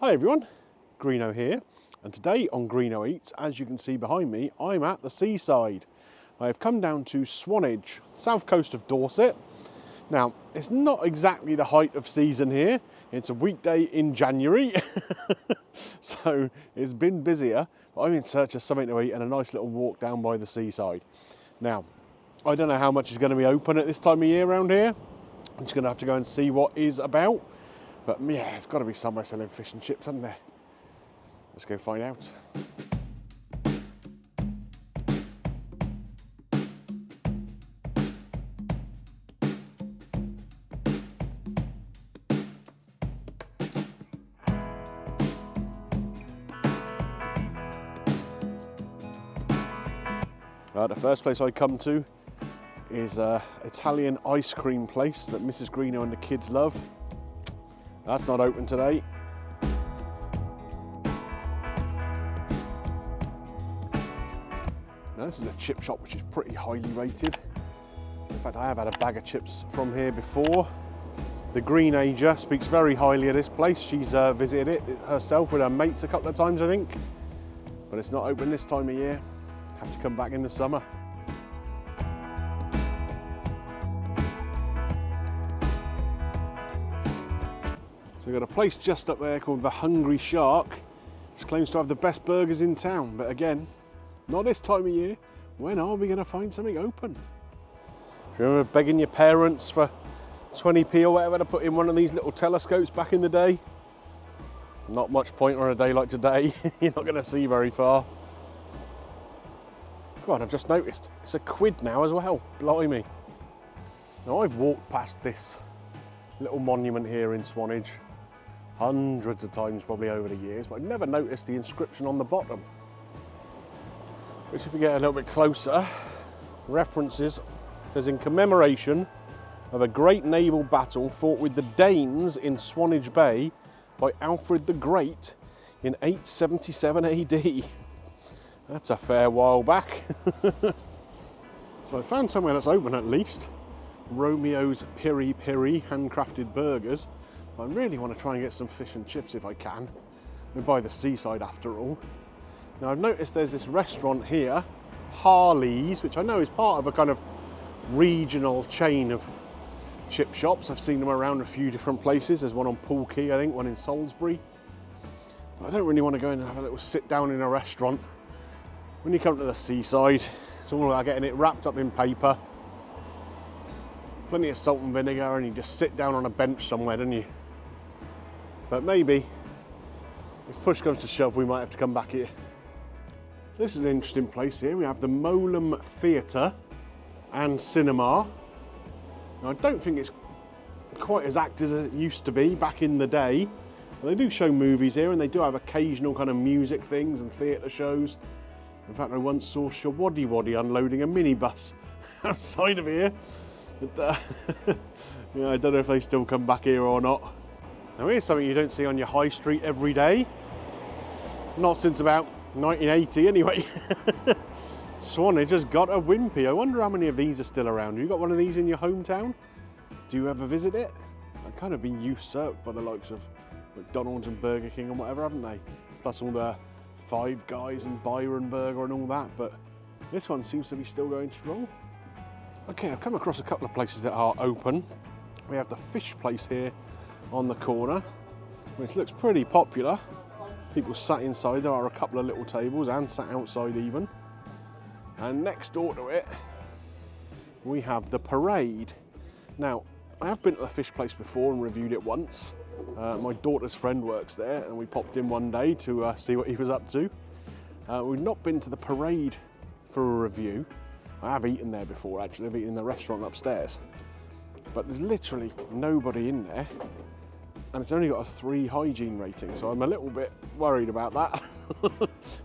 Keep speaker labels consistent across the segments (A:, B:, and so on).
A: Hi everyone, Greeno here, and today on Greeno Eats, as you can see behind me, I'm at the seaside. I have come down to Swanage, south coast of Dorset. Now, it's not exactly the height of season here. It's a weekday in January, so it's been busier, but I'm in search of something to eat and a nice little walk down by the seaside. Now, I don't know how much is going to be open at this time of year around here. I'm just going to have to go and see what is about. But yeah, it's got to be somewhere selling fish and chips, hasn't there? Let's go find out. The first place I come to is an Italian ice cream place that Mrs. Greeno and the kids love. That's not open today. Now this is a chip shop which is pretty highly rated. In fact, I have had a bag of chips from here before. The Greenager speaks very highly of this place. She's visited it herself with her mates a couple of times, I think. But it's not open this time of year. Have to come back in the summer. We've got a place just up there called the Hungry Shark, which claims to have the best burgers in town. But again, not this time of year. When are we going to find something open? Do you remember begging your parents for 20p or whatever to put in one of these little telescopes back in the day? Not much point on a day like today. You're not going to see very far. God, I've just noticed. It's £1 now as well. Blimey. Now I've walked past this little monument here in Swanage hundreds of times probably over the years, but I've never noticed the inscription on the bottom, which if you get a little bit closer, references, says in commemoration of a great naval battle fought with the Danes in Swanage Bay by Alfred the Great in 877 AD. That's a fair while back. So I found somewhere that's open at least. Romeo's Piri Piri handcrafted burgers. I really want to try and get some fish and chips if I can. We're by the seaside after all. Now I've noticed there's this restaurant here, Harley's, which I know is part of a kind of regional chain of chip shops. I've seen them around a few different places. There's one on Poole Quay, I think, one in Salisbury. But I don't really want to go in and have a little sit down in a restaurant. When you come to the seaside, it's all about getting it wrapped up in paper. Plenty of salt and vinegar, and you just sit down on a bench somewhere, don't you? But maybe, if push comes to shove, we might have to come back here. This is an interesting place here. We have the Moleham Theatre and Cinema. Now, I don't think it's quite as active as it used to be back in the day. But they do show movies here, and they do have occasional kind of music things and theatre shows. In fact, I once saw Shawaddy Waddy unloading a minibus outside of here. But, yeah, I don't know if they still come back here or not. Now here's something you don't see on your high street every day. Not since about 1980 anyway. Swanage has got a Wimpy. I wonder how many of these are still around. You got one of these in your hometown? Do you ever visit it? They've kind of been usurped by the likes of McDonald's and Burger King and whatever, haven't they? Plus all the Five Guys and Byron Burger and all that, but this one seems to be still going strong. Okay, I've come across a couple of places that are open. We have the fish place here on the corner, which looks pretty popular. People sat inside. There are a couple of little tables and sat outside even. And next door to it, we have the Parade. Now, I have been to the fish place before and reviewed it once. My daughter's friend works there, and we popped in one day to see what he was up to. We've not been to the Parade for a review. I have eaten there before, actually. I've eaten in the restaurant upstairs. But there's literally nobody in there, and it's only got a 3 hygiene rating, so I'm a little bit worried about that,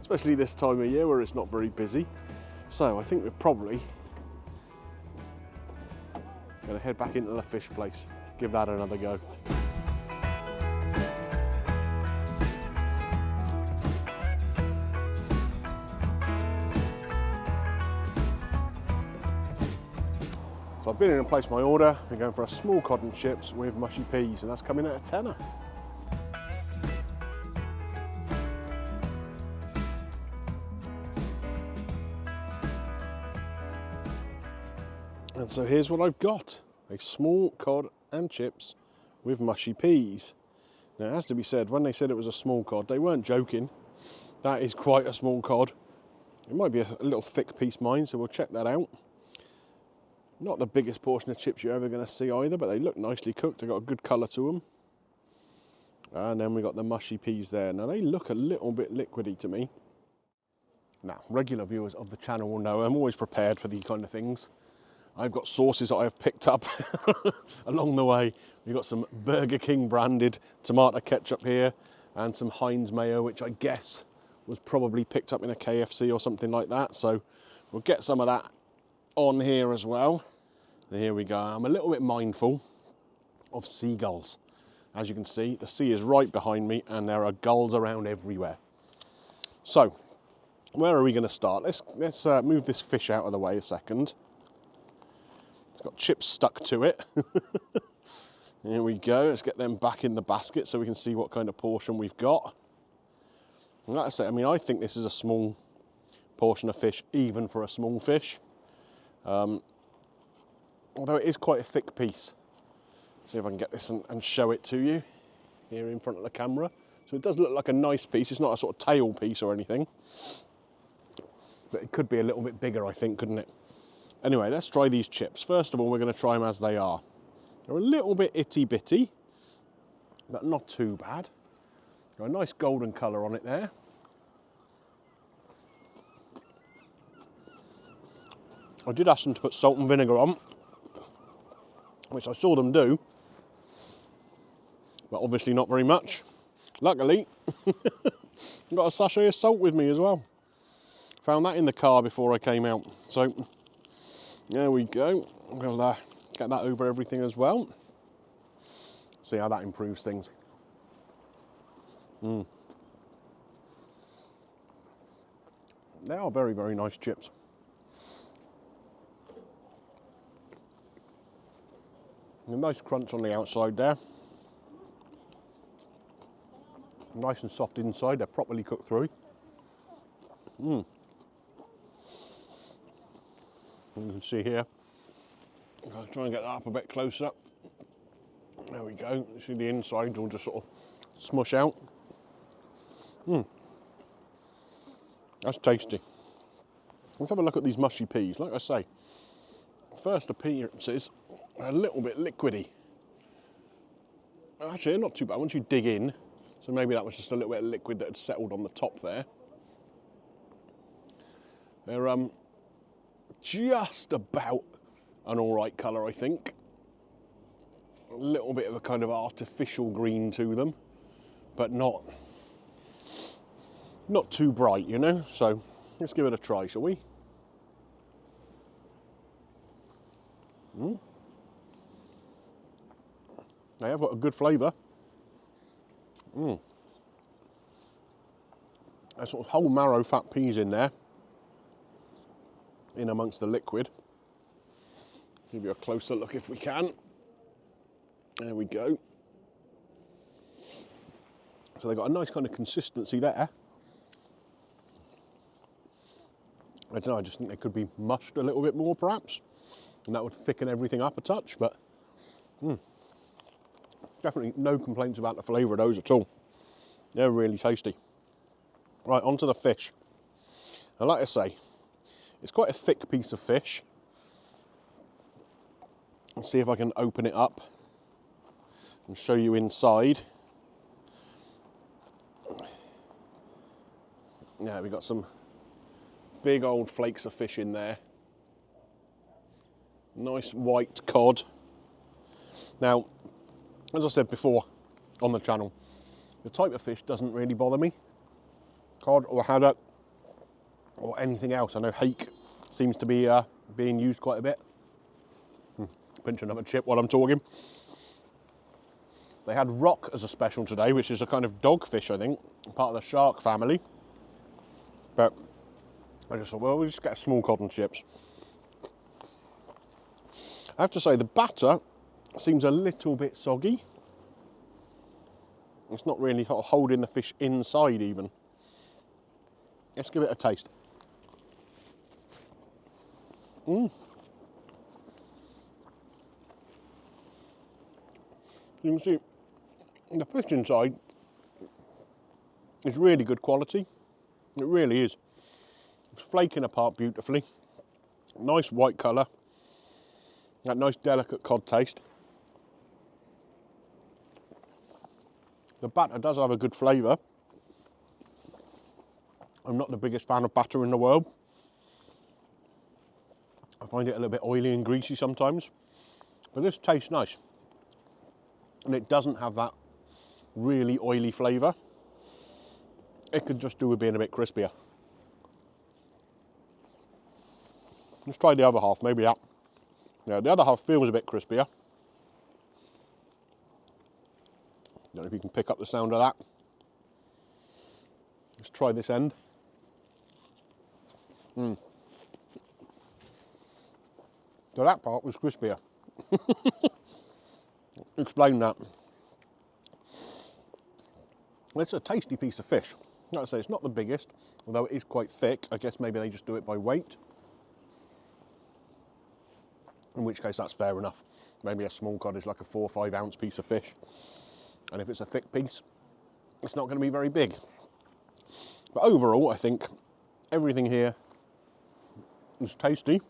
A: especially this time of year where it's not very busy. So I think we're probably going to head back into the fish place, give that another go. So I've been in and placed my order. We're going for a small cod and chips with mushy peas, and that's coming at a tenner. And so here's what I've got. A small cod and chips with mushy peas. Now it has to be said, when they said it was a small cod, they weren't joking. That is quite a small cod. It might be a little thick piece mine, so we'll check that out. Not the biggest portion of chips you're ever going to see either, but they look nicely cooked. They've got a good colour to them. And then we got the mushy peas there. Now they look a little bit liquidy to me. Now, regular viewers of the channel will know I'm always prepared for these kind of things. I've got sauces that I've picked up along the way. We've got some Burger King branded tomato ketchup here and some Heinz mayo, which I guess was probably picked up in a KFC or something like that. So we'll get some of that on here as well. And here we go. I'm a little bit mindful of seagulls. As you can see, the sea is right behind me and there are gulls around everywhere. So, where are we going to start? Let's move this fish out of the way a second. It's got chips stuck to it. Here we go. Let's get them back in the basket so we can see what kind of portion we've got. And like I say, I mean, I think this is a small portion of fish, even for a small fish. Although it is quite a thick piece. See if I can get this and show it to you here in front of the camera. So it does look like a nice piece. It's not a sort of tail piece or anything. But it could be a little bit bigger, I think, couldn't it? Anyway, let's try these chips. First of all, we're going to try them as they are. They're a little bit itty-bitty, but not too bad. Got a nice golden colour on it there. I did ask them to put salt and vinegar on, which I saw them do, but obviously not very much. Luckily, I've got a sachet of salt with me as well. Found that in the car before I came out. So, there we go. We'll get that over everything as well. See how that improves things. They are very, very nice chips. A nice crunch on the outside there. Nice and soft inside, they're properly cooked through. You can see here. I'll try and get that up a bit closer. There we go. You see the inside will just sort of smush out. That's tasty. Let's have a look at these mushy peas. Like I say, first appearances are a little bit liquidy. Actually, they're not too bad once you dig in. So maybe that was just a little bit of liquid that had settled on the top there. They're just about an all right colour, I think. A little bit of a kind of artificial green to them, but not too bright, you know. So let's give it a try, shall we? They have got a good flavour. There's sort of whole marrow fat peas in there, in amongst the liquid. Give you a closer look if we can. There we go. So they've got a nice kind of consistency there. I don't know, I just think they could be mushed a little bit more perhaps, and that would thicken everything up a touch, but definitely no complaints about the flavour of those at all. They're really tasty. Right, onto the fish. Now, like I say, it's quite a thick piece of fish. Let's see if I can open it up and show you inside. Yeah, we've got some big old flakes of fish in there. Nice white cod. Now, as I said before on the channel, the type of fish doesn't really bother me. Cod or haddock or anything else. I know hake seems to be being used quite a bit. Pinch another chip while I'm talking. They had rock as a special today, which is a kind of dogfish, I think, part of the shark family. But I just thought, well, we'll just get a small cod and chips. I have to say, the batter seems a little bit soggy. It's not really holding the fish inside even. Let's give it a taste. You can see the fish inside is really good quality. It really is. It's flaking apart beautifully. Nice white colour. That nice delicate cod taste. The batter does have a good flavour. I'm not the biggest fan of batter in the world. I find it a little bit oily and greasy sometimes. But this tastes nice. And it doesn't have that really oily flavour. It could just do with being a bit crispier. Let's try the other half, maybe that. Yeah, the other half feels a bit crispier. Don't know if you can pick up the sound of that. Let's try this end. So that part was crispier. Explain that. It's a tasty piece of fish. Like I say, it's not the biggest, although it is quite thick. I guess maybe they just do it by weight. In which case that's fair enough. Maybe a small cod is like a 4 or 5 ounce piece of fish. And if it's a thick piece, it's not going to be very big. But overall, I think everything here is tasty.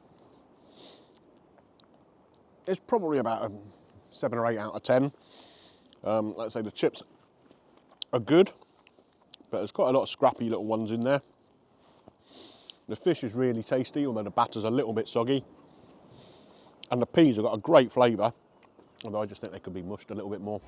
A: It's probably about a 7 or 8 out of 10. Like I say, the chips are good, but there's quite a lot of scrappy little ones in there. The fish is really tasty, although the batter's a little bit soggy. And the peas have got a great flavour, although I just think they could be mushed a little bit more.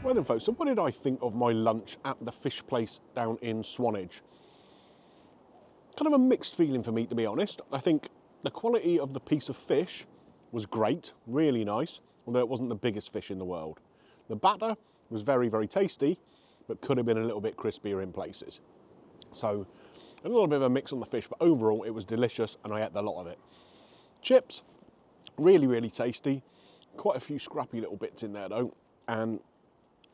A: Well then folks, so what did I think of my lunch at the fish place down in Swanage? Kind of a mixed feeling for me, to be honest. I think the quality of the piece of fish was great, really nice, although it wasn't the biggest fish in the world. The batter was very, very tasty, but could have been a little bit crispier in places. So a little bit of a mix on the fish, but overall it was delicious and I ate a lot of it. Chips, really, really tasty. Quite a few scrappy little bits in there though, and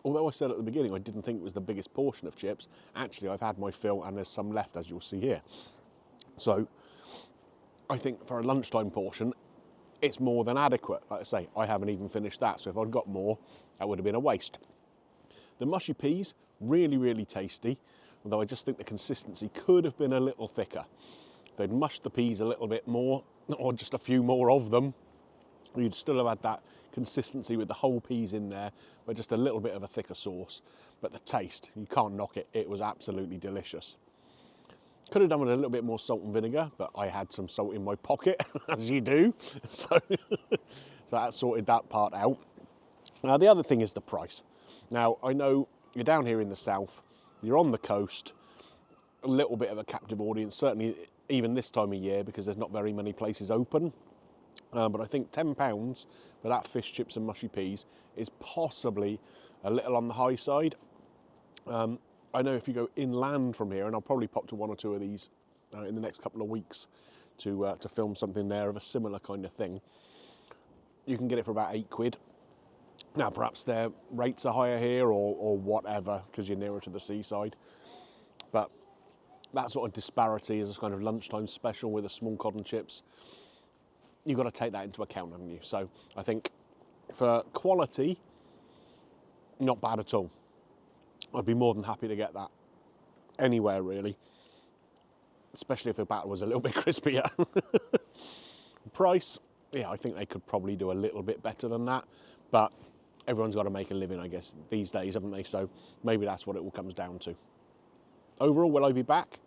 A: although I said at the beginning I didn't think it was the biggest portion of chips, actually I've had my fill and there's some left, as you'll see here. So I think for a lunchtime portion, it's more than adequate. Like I say, I haven't even finished that, so if I'd got more, that would have been a waste. The mushy peas, really, really tasty, although I just think the consistency could have been a little thicker. If they'd mushed the peas a little bit more, or just a few more of them, you'd still have had that consistency with the whole peas in there, but just a little bit of a thicker sauce. But the taste, you can't knock it. It was absolutely delicious. Could have done with a little bit more salt and vinegar, but I had some salt in my pocket, as you do. So that sorted that part out. Now, the other thing is the price. Now, I know you're down here in the south, you're on the coast, a little bit of a captive audience, certainly even this time of year, because there's not very many places open. But I think £10 for that fish, chips and mushy peas is possibly a little on the high side. I know if you go inland from here, and I'll probably pop to 1 or 2 of these in the next couple of weeks to film something there of a similar kind of thing, you can get it for about £8. Now perhaps their rates are higher here or whatever, because you're nearer to the seaside. But that sort of disparity is a kind of lunchtime special with a small cod and chips. You've got to take that into account, haven't you? So I think for quality, not bad at all. I'd be more than happy to get that anywhere, really. Especially if the batter was a little bit crispier. Price, yeah, I think they could probably do a little bit better than that. But everyone's got to make a living, I guess, these days, haven't they? So maybe that's what it all comes down to. Overall, will I be back?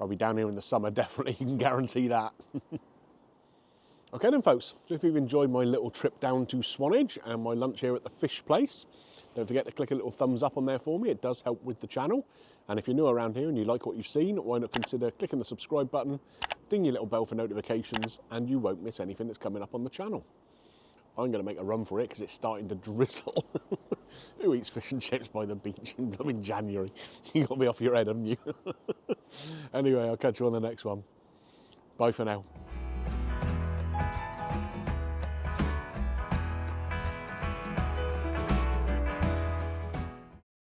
A: I'll be down here in the summer, definitely. You can guarantee that. Okay then, folks. So if you've enjoyed my little trip down to Swanage and my lunch here at the fish place, Don't forget to click a little thumbs up on there for me. It does help with the channel. And if you're new around here and you like what you've seen, why not consider clicking the subscribe button, ding your little bell for notifications, and you won't miss anything that's coming up on the channel. I'm going to make a run for it because it's starting to drizzle. Who eats fish and chips by the beach in blooming January? You got me off your head, haven't you? Anyway, I'll catch you on the next one. Bye for now.